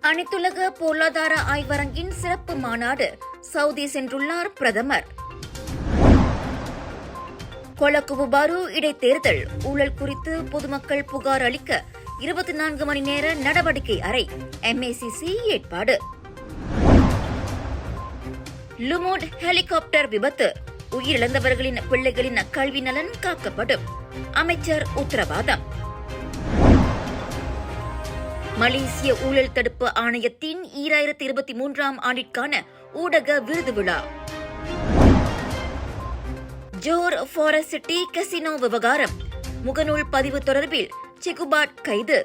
அனைத்துலக பொருளாதார ஆய்வரங்கின் சிறப்பு மாநாடு சவுதி சென்றுள்ளார் பிரதமர். கொலகுபுபாரு இடைத்தேர்தல் ஊழல் குறித்து பொதுமக்கள் புகார் அளிக்க 24 மணி நேர நடவடிக்கை அறை MACC ஏற்பாடு. லுமோட் ஹெலிகாப்டர் விபத்து உயிரிழந்தவர்களின் பிள்ளைகளின் கல்வி நலன் காக்கப்படும் அமைச்சர் உத்தரவாதம். மலேசிய ஊழல் தடுப்பு ஆணையத்தின் 2023ஆம் ஆண்டிற்கான ஊடக விருது விழா. ஜோர் ஃபாரஸ்ட் சிட்டி கசினோ விவகாரம் முகநூல் பதிவு தொடர்பில் செகுபாட் கைது.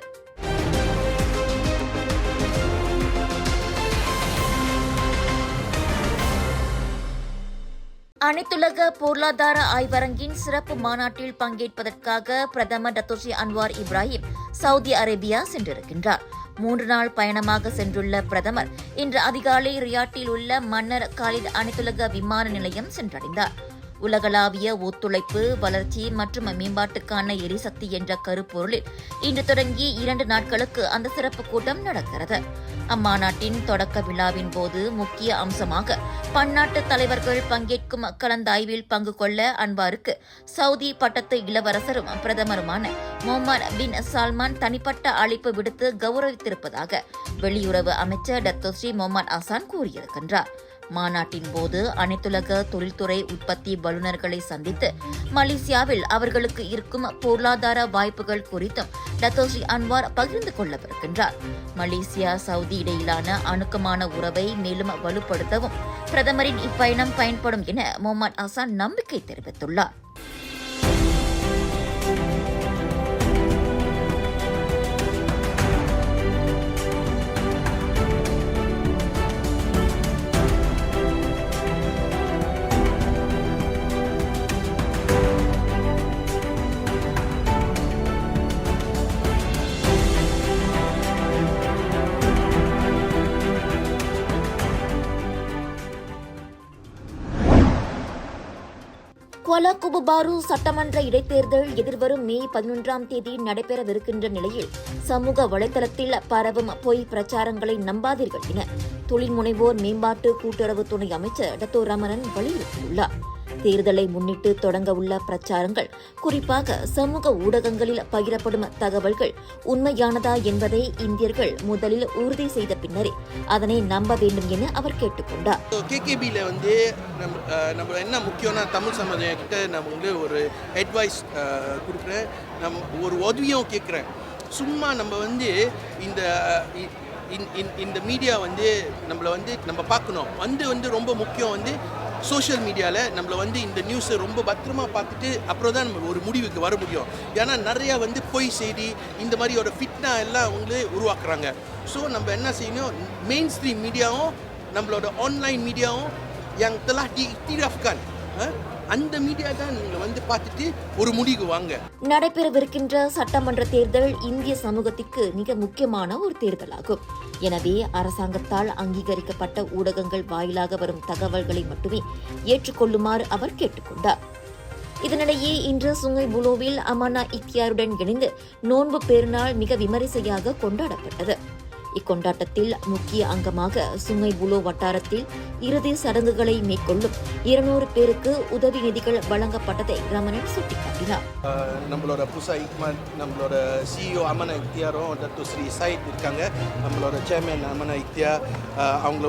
அனைத்துலக பொருளாதார ஆய்வரங்கின் சிறப்பு மாநாட்டில் பங்கேற்பதற்காக பிரதமர் Datuk Seri Anwar Ibrahim Saudi Arabia சென்றிருக்கின்றார். 3 நாள் பயணமாக சென்றுள்ள பிரதமர் இன்று அதிகாலை ரியாட்டில் உள்ள மன்னர் காலித் அனைத்துலக விமான நிலையம் சென்றடைந்தார். உலகளாவிய ஒத்துழைப்பு, வளர்ச்சி மற்றும் மேம்பாட்டுக்கான எரிசக்தி என்ற கருப்பொருளில் இன்று தொடங்கி 2 நாட்களுக்கு அந்த சிறப்பு கூட்டம் நடக்கிறது. அம்மாநாட்டின் தொடக்க விழாவின் போது முக்கிய அம்சமாக பன்னாட்டு தலைவர்கள் பங்கேற்கும் கலந்தாய்வில் பங்கு கொள்ள அன்வாருக்கு சவுதி பட்டத்து இளவரசரும் பிரதமருமான முகமது பின் சால்மான் தனிப்பட்ட அழைப்பு விடுத்து கௌரவித்திருப்பதாக வெளியுறவு அமைச்சர் டத்தோஸ்ரீ முகமது ஹசான் கூறியிருக்கின்றார். மாநாட்டின் போது அனைத்துலக தொழில்துறை உற்பத்தி வல்லுநர்களை சந்தித்து மலேசியாவில் அவர்களுக்கு இருக்கும் பொருளாதார வாய்ப்புகள் குறித்தும் டத்தோஸ்ரீ அன்வார் பகிர்ந்து கொள்ளவிருக்கின்றார். மலேசியா சவுதி இடையிலான அணுக்கமான உறவை மேலும் வலுப்படுத்தவும் பிரதமரின் இப்பயணம் பயன்படும் என முகமது ஹசான் நம்பிக்கை தெரிவித்துள்ளார். கொலகுபுபாரு சட்டமன்ற இடைத்தேர்தல் எதிர்வரும் மே 11ஆம் தேதி நடைபெறவிருக்கின்ற நிலையில் சமூக வலைதளத்தில் பரவும் பொய் பிரச்சாரங்களை நம்பாதீர்கள் என தொழில் முனைவோர் மேம்பாட்டு கூட்டுறவு துணை அமைச்சர் டத்தோ ரமணன் வலியுறுத்தியுள்ளார். தேர்தலை முன்னிட்டு தொடங்க உள்ள பிரச்சாரங்கள், குறிப்பாக சமூக ஊடகங்களில் பகிரப்படும் தகவல்கள் உண்மையானதா என்பதை இந்தியர்கள் முதலில் உறுதி செய்த பின்னரே அதனை நம்ப வேண்டும் என அவர் கேட்டுக்கொண்டார். கேகேபியில் நம்ம என்ன முக்கியம்னா தமிழ் சமுதாயம் கிட்ட நம்ம ஒரு அட்வைஸ் கொடுக்குறேன், ஒரு உதவியும் கேட்குறேன். சும்மா நம்ம இந்த மீடியா நம்மளை நம்ம பார்க்கணும். ரொம்ப முக்கியம் சோஷியல் மீடியாவில் நம்மளை இந்த நியூஸை ரொம்ப பத்திரமா பார்த்துட்டு அப்புறம் தான் நம்ம ஒரு முடிவுக்கு வர முடியும். ஏன்னா நிறையா பொய் செய்தி இந்த மாதிரி ஒரு ஃபிட்னா எல்லாம் உருவாக்குறாங்க. ஸோ நம்ம என்ன செய்யணும், மெயின் ஸ்ட்ரீம் மீடியாவும் நம்மளோட ஆன்லைன் மீடியாவும் yang telah diiktirafkan அந்த மீடியா தான் நீங்கள் பார்த்துட்டு ஒரு முடிவு வாங்க. நடைபெறவிருக்கின்ற சட்டமன்ற தேர்தல் இந்திய சமூகத்திற்கு மிக முக்கியமான ஒரு தேர்தலாகும். எனவே அரசாங்கத்தால் அங்கீகரிக்கப்பட்ட ஊடகங்கள் வாயிலாக வரும் தகவல்களை மட்டுமே ஏற்றுக்கொள்ளுமாறு அவர் கேட்டுக்கொண்டார். இதனிடையே இன்று சுங்கை புலோவில் அமானா இக்தியாருடன் இணைந்து நோன்பு பெருநாள் மிக விமரிசையாக கொண்டாடப்பட்டது. இக்கொண்டாட்டத்தில் முக்கிய அங்கமாக சுங்கை புலோ வட்டாரத்தில் இறுதி சடங்குகளை மேற்கொள்ளும் 200 பேருக்கு உதவி நிதிகள் வழங்கப்பட்டதை ரமணன் சுட்டிக்காட்டினார். நம்மளோட புசா இக்மான், நம்மளோட CEO அமனா இக்தியாரும் டத்து ஸ்ரீ சைட் இருக்காங்க. நம்மளோட சேர்மேன் அமனா இக்தியார் அவங்கள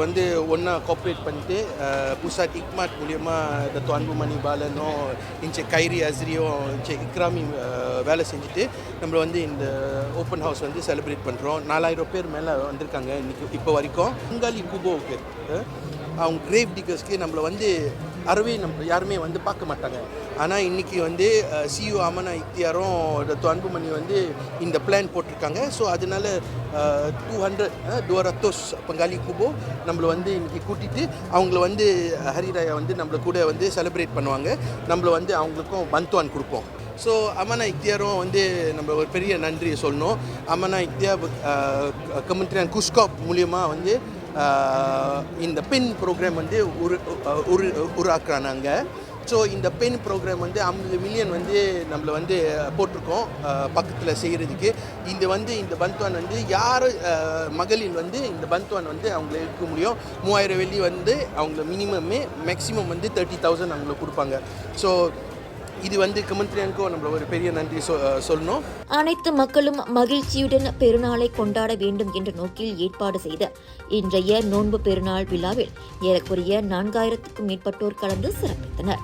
ஒன்றா கோஆப்ரேட் பண்ணிட்டு புசா இக்மாட் மூலியமாக டத்து அன்புமணி பாலனும் இன்ச்சே கைரி அஸ்ரியும் இன்ச்சே இக்ராமி வேலை செஞ்சுட்டு நம்மள இந்த ஓப்பன் ஹவுஸ் செலிப்ரேட் பண்ணுறோம். 4000 பேர் மேலே வந்திருக்காங்க இன்னைக்கு இப்போ வரைக்கும். பங்காளி குபோவுக்கு அவங்க கிரேவ் டிகர்ஸ்க்கு நம்மளை அறவே நம்ம யாருமே பார்க்க மாட்டாங்க. ஆனால் இன்றைக்கி CEO அமனா இக்தியாரும் அன்புமணி இந்த பிளான் போட்டிருக்காங்க. ஸோ அதனால 200 பங்காளி குபோ நம்மளை இன்றைக்கி கூட்டிகிட்டு அவங்கள ஹரிராயா நம்மளை கூட செலிப்ரேட் பண்ணுவாங்க. நம்மளை அவங்களுக்கும் பந்துவான் கொடுப்போம். ஸோ அமனா இக்தியாரும் நம்ம ஒரு பெரிய நன்றியை சொல்லணும். அமனா இக்தியார் கமெண்ட்ரியான் குஸ்காப் மூலியமாக இந்த பென் ப்ரோக்ராம் உருவாக்குறாங்க. ஸோ இந்த பென் ப்ரோக்ராம் வந்து 50 மில்லியன் வந்து நம்மளை வந்து போட்டிருக்கோம் பக்கத்தில் செய்கிறதுக்கு. இந்த பந்துவான் வந்து யார் மகளிர் வந்து இந்த பந்துவான் வந்து அவங்கள எடுக்க முடியும். 3000 வெள்ளி வந்து அவங்கள மேக்ஸிமம் வந்து 30,000 அவங்களுக்கு கொடுப்பாங்க. ஸோ இது வந்து கமெண்ட்ரியானுக்கும் நம்மள ஒரு பெரிய நன்றி சொல்லணும். அனைத்து மக்களும் மகிழ்ச்சியுடன் பெருநாளை கொண்டாட வேண்டும் என்ற நோக்கில் ஏற்பாடு செய்த இன்றைய நோன்பு பெருநாள் விழாவில் ஏறக்குறைய 4000க்கும் மேற்பட்டோர் கலந்து சிறப்பித்தனர்.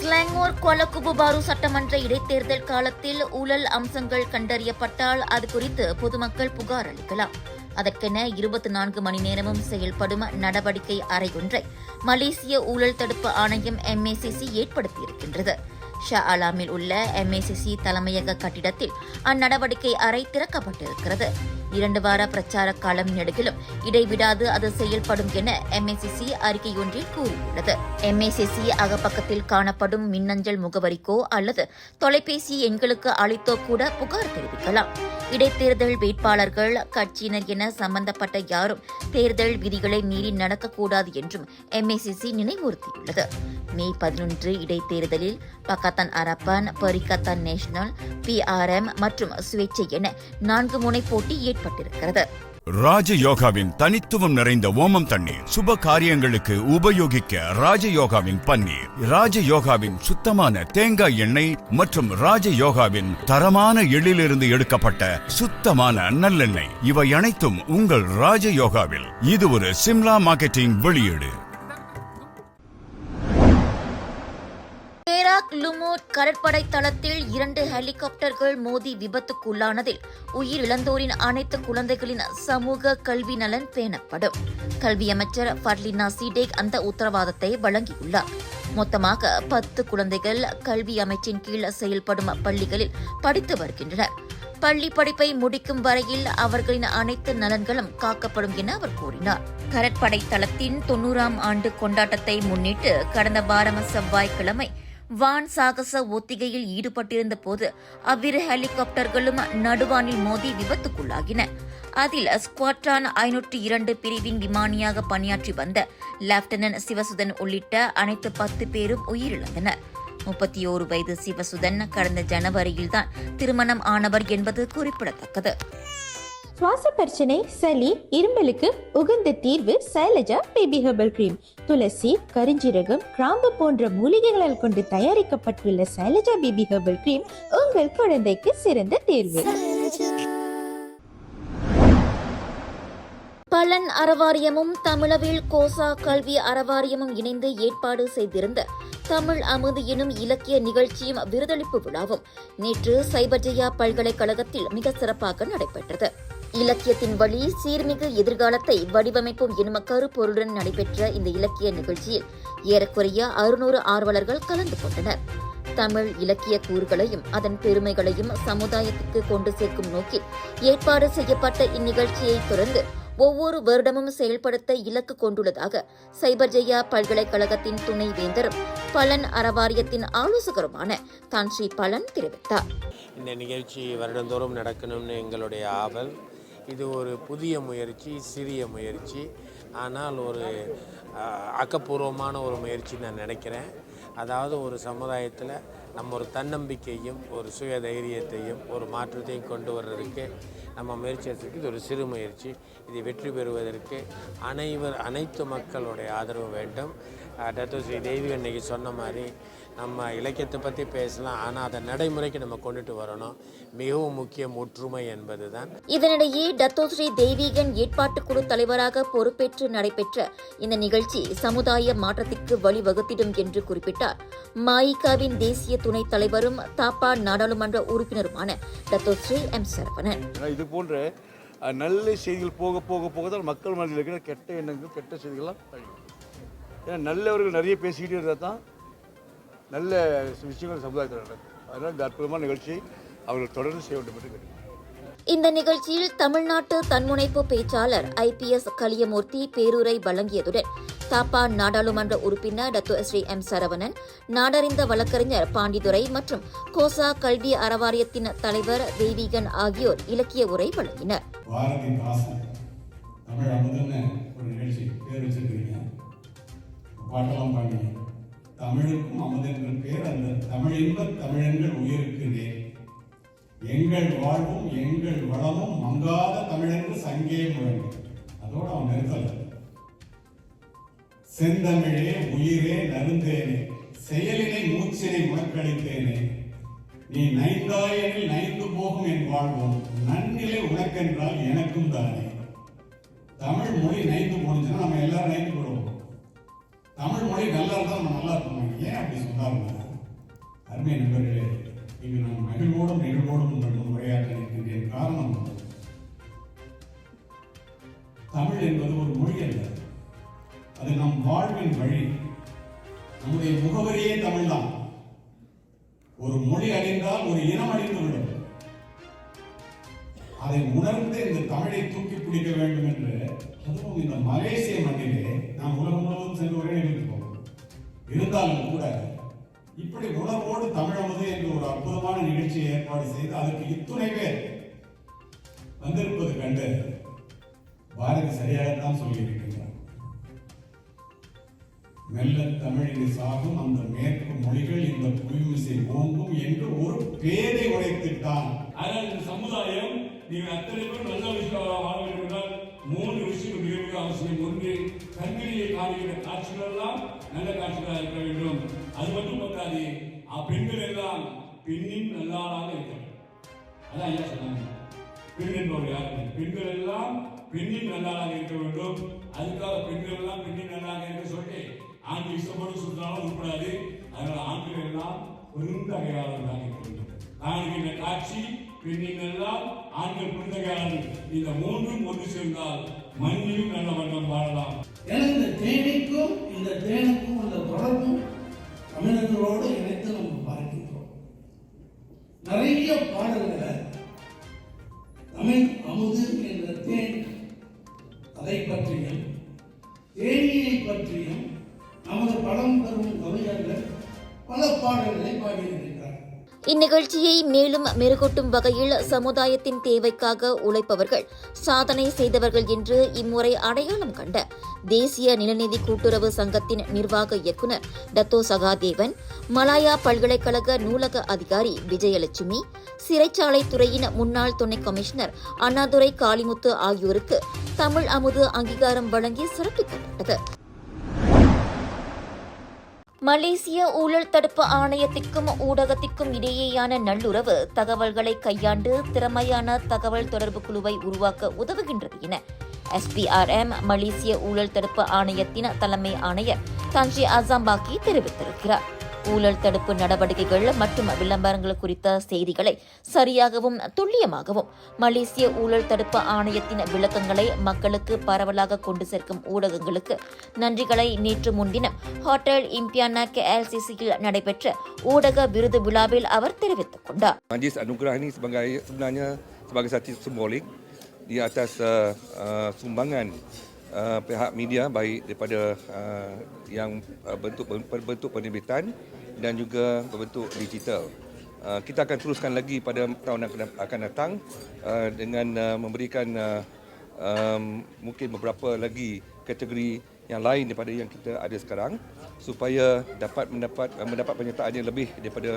ஸ்லாங்கூர் கொலகுபு பாரு சட்டமன்ற இடைத்தேர்தல் காலத்தில் ஊழல் அம்சங்கள் கண்டறியப்பட்டால் அது குறித்து பொதுமக்கள் புகார் அளிக்கலாம். அதற்கென 24 மணி நேரமும் செயல்படும் நடவடிக்கை அறை ஒன்றை மலேசிய ஊழல் தடுப்பு ஆணையம் MACC ஏற்படுத்தியிருக்கின்றது. ஷா ஆலாமில் உள்ள MACC தலைமையக கட்டிடத்தில் அந்நடவடிக்கை அறை திறக்கப்பட்டிருக்கிறது. 2 வார பிரச்சார காலம் நெடுகிலும் இடைவிடாது அது செயல்படும் என MACC அறிக்கை ஒன்றில் கூறியுள்ளது. MACC அகப்பக்கத்தில் காணப்படும் மின்னஞ்சல் முகவரிக்கோ அல்லது தொலைபேசி எண்களுக்கு அளித்தோ கூட புகார் தெரிவிக்கலாம். இடைத்தேர்தல் வேட்பாளர்கள், கட்சியினர் என சம்பந்தப்பட்ட யாரும் தேர்தல் விதிகளை மீறி நடக்கக்கூடாது என்றும் MACC நினைவுறுத்தியுள்ளது. மே 11 இடைத்தேர்தலில் பக்கத்தான் அரப்பான், பரிகத்தான் நேஷனல், PRM மற்றும் சுயேட்சை என 4 முனை போட்டி ஏற்பட்டிருக்கிறது. ராஜயோகாவின் தனித்துவம் நிறைந்த ஓமம் தண்ணீர் சுப காரியங்களுக்கு உபயோகிக்க ராஜயோகாவின் பன்னீர், ராஜயோகாவின் சுத்தமான தேங்காய் எண்ணெய் மற்றும் ராஜயோகாவின் தரமான எள்ளிலிருந்து எடுக்கப்பட்ட சுத்தமான நல்லெண்ணெய், இவை அனைத்தும் உங்கள் ராஜயோகாவில். இது ஒரு சிம்லா மார்க்கெட்டிங் வெளியீடு. பேராக் லுமூட் கடற்படை தளத்தில் 2 ஹெலிகாப்டர்கள் மோதி விபத்துக்குள்ளானதில் உயிரிழந்தோரின் அனைத்து குழந்தைகளின் சமூக கல்வி நலன் பேணப்படும். கல்வி அமைச்சர் ஃபர்லினா சீடேக் அந்த உத்தரவாதத்தை வழங்கியுள்ளார். மொத்தமாக 10 குழந்தைகள் கல்வி அமைச்சின் கீழ் செயல்படும் பள்ளிகளில் படித்து வருகின்றனர். பள்ளி படிப்பை முடிக்கும் வரையில் அவர்களின் அனைத்து நலன்களும் காக்கப்படும் என அவர் கூறினார். கடற்படை தளத்தின் 90ஆம் ஆண்டு கொண்டாட்டத்தை முன்னிட்டு கடந்த வாரம் செவ்வாய்க்கிழமை வான் சாகச ஒத்திகையில் ஈடுபட்டிருந்த போது அவ்விரு ஹெலிகாப்டர்களும் நடுவானில் மோதி விபத்துக்குள்ளாகின. அதில் ஸ்குவாட்ரான் 502 பிரிவின் விமானியாக பணியாற்றி வந்த லெப்டினன்ட் சிவசுதன் உள்ளிட்ட அனைத்து 10 பேரும் உயிரிழந்தனர். 31 வயது சிவசுதன் கடந்த ஜனவரியில்தான் திருமணம் ஆனவர் என்பது குறிப்பிடத்தக்கது. சுவாச பிரச்சனை, சளி, இரும்பலுக்கு உகந்த தீர்வு சைலஜா பேபி ஹெர்பல் கிரீம். துளசி, கரிஞ்சீரகம், கிராம்பு போன்ற மூலிகைகளால் கொண்டு தயாரிக்கப்பட்டுள்ள சைலஜா பேபி ஹெர்பல் கிரீம் உங்கள் குழந்தைக்கு சிறந்த தேர்வு. பலன் அறவாரியமும் தமிழவில் கோசா கல்வி அறவாரியமும் இணைந்து ஏற்பாடு செய்திருந்த தமிழ் அமுது எனும் இலக்கிய நிகழ்ச்சியும் விருதளிப்பு விழாவும் நேற்று சைபர்ஜயா பல்கலைக்கழகத்தில் மிக சிறப்பாக நடைபெற்றது. இலக்கியத்தின் வழி சீர்மிகு எதிர்காலத்தை வடிவமைப்போம் எனும் கருப்பொருளுடன் நடைபெற்ற இந்த இலக்கிய நிகழ்ச்சியில் ஏறக்குறைய 600 ஆர்வலர்கள் கலந்து கொண்டனர். தமிழ் இலக்கிய கூறுகளையும் அதன் பெருமைகளையும் சமுதாயத்திற்கு கொண்டு சேர்க்கும் நோக்கில் ஏற்பாடு செய்யப்பட்ட இந்நிகழ்ச்சியை தொடர்ந்து ஒவ்வொரு வருடமும் செயல்படுத்த இலக்கு கொண்டுள்ளதாக சைபர்ஜயா பல்கலைக்கழகத்தின் துணைவேந்தரும் பலன் அறவாரியத்தின் ஆலோசகருமான தான் ஸ்ரீ பலன் தெரிவித்தார். இந்த நிகழ்ச்சி வருடந்தோறும் நடக்கணும்னு எங்களுடைய ஆவல். இது ஒரு புதிய முயற்சி, சிறிய முயற்சி, ஆனால் ஒரு ஆக்கப்பூர்வமான ஒரு முயற்சி நான் நினைக்கிறேன். அதாவது ஒரு சமுதாயத்தில் நம்ம ஒரு தன்னம்பிக்கையும் ஒரு சுய தைரியத்தையும் ஒரு மாற்றத்தையும் கொண்டு வர்றதுக்கு நம்ம முயற்சி எடுத்துருக்கு. இது ஒரு சிறு முயற்சி. இதை வெற்றி பெறுவதற்கு அனைத்து மக்களுடைய ஆதரவு வேண்டும். டாக்டர் ஸ்ரீ தெய்வீகன் இன்றைக்கி சொன்ன மாதிரி நம்ம இலக்கியத்தை பற்றி பேசலாம், ஆனால் அதை நடைமுறைக்கு நம்ம கொண்டுட்டு வரணும். மிகவும் முக்கியம் ஒற்றுமை என்பது தான். இதனிடையே டாக்டர் ஸ்ரீ தெய்வீகன் ஏற்பாட்டுக்குழு தலைவராக பொறுப்பேற்று நடைபெற்ற இந்த நிகழ்ச்சி சமுதாய மாற்றத்திற்கு வழிவகுத்திடும் என்று குறிப்பிட்டார். மாயிகாவின் தேசிய துணைத் தலைவரும் தாப்பா நாடாளுமன்ற உறுப்பினருமான டாக்டர் ஸ்ரீ M. சரவணன். இது போன்ற நல்ல செய்திகள் போக போக போக தான் மக்கள் மனதில் இருக்கிற கெட்ட எண்ணங்கள், கெட்ட செய்திகள்லாம் அழியும். ஏன்னா நல்லவர்கள் நிறைய பேசிக்கிட்டே இருந்தால் தான் நல்ல விஷயங்கள் சமுதாயத்தில் நடக்கும். அதனால் இந்த அற்புதமான நிகழ்ச்சியை அவர்கள் தொடர்ந்து செய்ய வேண்டும் என்று கேட்டுக்கிறேன். இந்த நிகழ்ச்சியில் தமிழ்நாட்டு தன்முனைப்பு பேச்சாளர் IPS கலியமூர்த்தி பேருரை வழங்கியதுடன் தாப்பா நாடாளுமன்ற உறுப்பினர் டாக்டர் ஸ்ரீ M. சரவணன், நாடறிந்த வழக்கறிஞர் பாண்டிதுரை மற்றும் கோசா கல்வி அறவாரியத்தின் தலைவர் தெய்வீகன் ஆகியோர் இலக்கிய உரை வழங்கினர். பாட்டெல்லாம் பாடி தமிழுக்கும் அமுதென்ற பேர் அந்த தமிழின்ப தமிழங்கள் உயிருக்கு நேர். எங்கள் வாழ்வும் எங்கள் வளமும் மங்காத தமிழென்று சங்கே முழங்கு. அதோட அவன் நிறுத்தல. செந்தமிழே உயிரே நருந்தேனே செயலினை மூச்சினை முழக்களித்தேனே நீ நைந்தாயனில் நைந்து போகும் என் வாழ்வோம் நன்னிலை உனக்கென்றால் எனக்கும் தானே. தமிழ் மொழி நைந்து போனுச்சுன்னா நம்ம எல்லாரும் நைந்து போடுவோம். தமிழ் மொழி நல்லா இருந்தால் நம்ம நல்லா இருக்கணும். ஏன் அப்படி சொன்னார்னா, அருமை நண்பர்களே, இங்கு நான் மகிழ்வோடும் நிகழ்வோடும் உரையாற்ற இருக்கின்றேன். காரணம், தமிழ் என்பது ஒரு மொழி அல்ல, அது நம் வாழ்வின் வழி. நம்முடைய முகவரியே தமிழ் தான். ஒரு மொழி அழிந்தால் ஒரு இனம் அழிந்துவிடும். அதை உணர்ந்து இந்த தமிழை தூக்கி பிடிக்க வேண்டும் என்று, அதுவும் இந்த மலேசிய மண்ணிலே நாம் உலகம் முழுவதும் சென்று ஒரே நிகழ்த்துவோம். இருந்தாலும் கூட இப்படி உணர்வோடு தமிழமது என்று ஒரு அற்புதமான நிகழ்ச்சியை ஏற்பாடு செய்து அதற்கு இத்துணை பேர் வந்திருப்பது கண்டு பாரதி சரியாகத்தான் சொல்லியிருக்கின்றார். மெல்ல தமிழினை சாகும் அந்த மேற்கு மொழிகள் இந்த புவிமிசை ஓங்கும் என்று ஒரு பேரை உரைத்திட்டான். ஆனால் இந்த சமுதாயம் நீங்கள் அத்தனை பேர் நல்ல விஷயம் வாழ வேண்டும் என்றால் 3 விஷயங்கள் மிக மிக அவசியம். ஒன்று, கண்களிலே காணுகிற காட்சிகள் எல்லாம் நல்ல காட்சிகளாக இருக்க வேண்டும். அது மட்டும் பத்தாது, பெண்கள் எல்லாம் பெண்ணின் நல்லாளாக இருக்க வேண்டும். அதான் ஐயா சொன்னாங்க. பெண் என்பவர் யாரு? பெண்கள் எல்லாம் பெண்ணின் நல்லாளாக இருக்க வேண்டும். அதுக்காக பெண்கள் எல்லாம் பெண்ணின் நல்லாக இருக்க சொல்லி ஆண்கள் இஷ்டப்பட்டு சுற்றாலும் உட்படாது. அதனால ஆண்கள் எல்லாம் பெருந்தகையாளர்களாக இருக்க வேண்டும். காணுகின்ற காட்சி பெண்ணின் எல்லாம் ஆண்கள் பெருந்தகையாளர்கள். இந்த 3ம் ஒன்று சேர்ந்தால் மண்ணிலும் நல்ல வண்ணம் வாழலாம். இந்த தேனிக்கும் இந்த தேனுக்கும் அந்த தொடர்பும் தமிழர்களோடு இணைத்து நம்ம பார்க்கின்றோம். நிறைய பாடல்களை தமிழ் அமுது என்ற தேன் அதை பற்றியும் தேனியை பற்றியும் நமது படம் பெறும் கவிஞர்கள் பல பாடல்களை பாடியிருக்கிறார். இந்நிகழ்ச்சியை மேலும் மெருகூட்டும் வகையில் சமுதாயத்தின் தேவைக்காக உழைப்பவர்கள், சாதனை செய்தவர்கள் என்று இம்முறை அடையாளம் கண்ட தேசிய நிலநிதி கூட்டுறவு சங்கத்தின் நிர்வாக இயக்குநர் டத்தோ சகாதேவன், மலாயா பல்கலைக்கழக நூலக அதிகாரி விஜயலட்சுமி, சிறைச்சாலை துறையின் முன்னாள் துணை கமிஷனர் அண்ணாதுரை காளிமுத்து ஆகியோருக்கு தமிழ் அமுது அங்கீகாரம் வழங்கி சிறப்பிக்கப்பட்டது. மலேசிய ஊழல் தடுப்பு ஆணையத்திற்கும் ஊடகத்திற்கும் இடையேயான நல்லுறவு தகவல்களை கையாண்டு திறமையான தகவல் தொடர்பு குழுவை உருவாக்க உதவுகின்றது என SPRM மலேசிய ஊழல் தடுப்பு ஆணையத்தின் தலைமை ஆணையர் தன்ஜி அசாம்பாக்கி தெரிவித்திருக்கிறார். ஊழல் தடுப்பு நடவடிக்கைகள் மற்றும் விளம்பரங்கள் குறித்த செய்திகளை சரியாகவும் துல்லியமாகவும் மலேசிய ஊழல் தடுப்பு ஆணையத்தின் விளக்கங்களை மக்களுக்கு பரவலாக கொண்டு சேர்க்கும் ஊடகங்களுக்கு நன்றிகளை நேற்று முன்தினம் ஹோட்டல் இம்பியானா KLCC-யில் நடைபெற்ற ஊடக விருது விழாவில் அவர் தெரிவித்துக் கொண்டார். Majlis anugerah ini sebenarnya sebagai satu simbolik di atas sumbangan pihak media baik daripada yang berbentuk penerbitan dan juga berbentuk digital. Kita akan teruskan lagi pada tahun yang akan datang dengan memberikan mungkin beberapa lagi kategori yang lain daripada yang kita ada sekarang supaya dapat mendapat penyertaan yang lebih daripada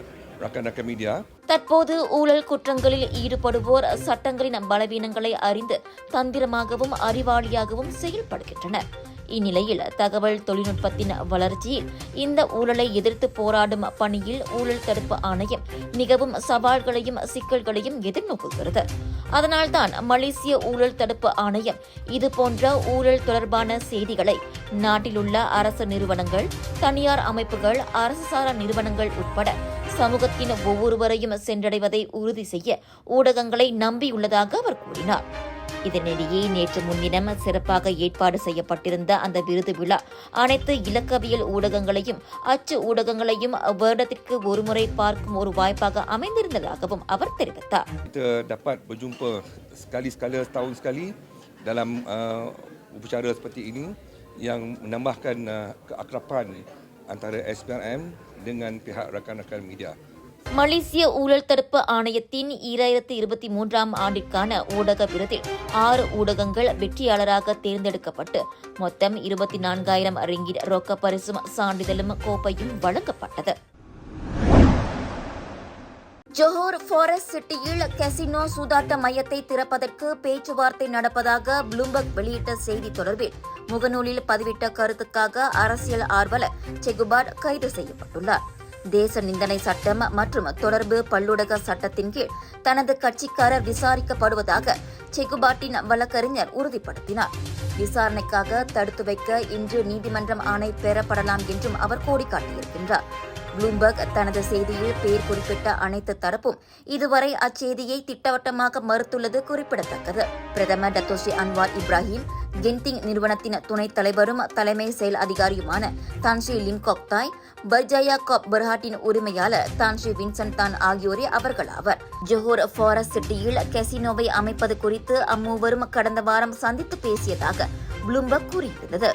rakan-rakan media. தற்போது ஊழல் குற்றங்களில் ஈடுபடுவோர் சட்டங்களின் பலவீனங்களை அறிந்து தந்திரமாகவும் அறிவாளியாகவும் செயல்படுகின்றனர். இந்நிலையில் தகவல் தொழில்நுட்பத்தின் வளர்ச்சியில் இந்த ஊழலை எதிர்த்து போராடும் பணியில் ஊழல் தடுப்பு ஆணையம் மிகவும் சவால்களையும் சிக்கல்களையும் எதிர்நோக்குகிறது. அதனால்தான் மலேசிய ஊழல் தடுப்பு ஆணையம் இதுபோன்ற ஊழல் தொடர்பான செய்திகளை நாட்டிலுள்ள அரசு நிறுவனங்கள், தனியார் அமைப்புகள், அரசு சாரா நிறுவனங்கள் உட்பட சமூகத்தின் ஒவ்வொருவரையும் சென்றடைவதை உறுதி செய்ய ஊடகங்களை நம்பியுள்ளதாக அவர் கூறினார். இதனிடையே நேற்று முன்தினம் சிறப்பாக ஏற்பாடு செய்யப்பட்டிருந்த அந்த விருது விழா அனைத்து இலக்கவியல் ஊடகங்களையும் அச்சு ஊடகங்களையும் வருடத்திற்கு ஒருமுறை பார்க்கும் ஒரு வாய்ப்பாக அமைந்திருந்ததாகவும் அவர் தெரிவித்தார். Kita dapat berjumpa sekali-sekala setahun sekali dalam upacara seperti ini yang menambahkan keakraban antara SPRM dengan pihak rakan-rakan media. மலேசிய ஊழல் தடுப்பு ஆணையத்தின் 2023 ஆண்டிற்கான ஊடக விருதில் 6 ஊடகங்கள் வெற்றியாளராக தேர்ந்தெடுக்கப்பட்டு மொத்தம் 24,000 ரிங்கிட் ரொக்க பரிசும் சான்றிதழும் கோப்பையும் வழங்கப்பட்டது. ஜோஹர் ஃபாரஸ்ட் சிட்டியில் கசினோ சூதாட்ட மையத்தை திறப்பதற்கு பேச்சுவார்த்தை நடப்பதாக ப்ளூம்பர்க் வெளியிட்ட செய்தி தொடர்பில் முகநூலில் பதிவிட்ட கருத்துக்காக அரசியல் ஆர்வலர் செகுபாட் கைது செய்யப்பட்டுள்ளார். தேச நிந்தனை சட்டம் மற்றும் தொடர்பு பல்லுடக சட்டத்தின் கீழ் தனது கட்சிக்காரர் விசாரிக்கப்படுவதாக செகுபாட்டின் வழக்கறிஞர் உறுதிப்படுத்தினார். விசாரணைக்காக தடுத்து வைக்க இன்று நீதிமன்றம் ஆணை பெறப்படலாம் என்றும் அவர் கோடிக்காட்டியிருக்கின்றார். ப்ளூம்பர்க் தனது செய்தியில் பெயர் குறிப்பிட்ட அனைத்து தரப்பும் இதுவரை அச்செய்தியை திட்டவட்டமாக மறுத்துள்ளது குறிப்பிடத்தக்கது. பிரதமர் டத்தோஸ்ரீ அன்வார் இப்ராஹிம், கென்டிங் நிறுவனத்தின் துணைத் தலைவரும் தலைமை செயல் அதிகாரியுமான தான்ஸ்ரீ லிம்காக் தாய், பர்ஜாயா காப் பெர்ஹாட்டின் உரிமையாளர் தான்ஸ்ரீ வின்சென்ட் தான் ஆகியோரே அவர்கள் ஆவர். ஜோஹர் ஃபாரஸ்ட் சிட்டியில் கசினோவை அமைப்பது குறித்து அம்மூவரும் கடந்த வாரம் சந்தித்து பேசியதாக ப்ளூம்பர்க் கூறியிருந்தது.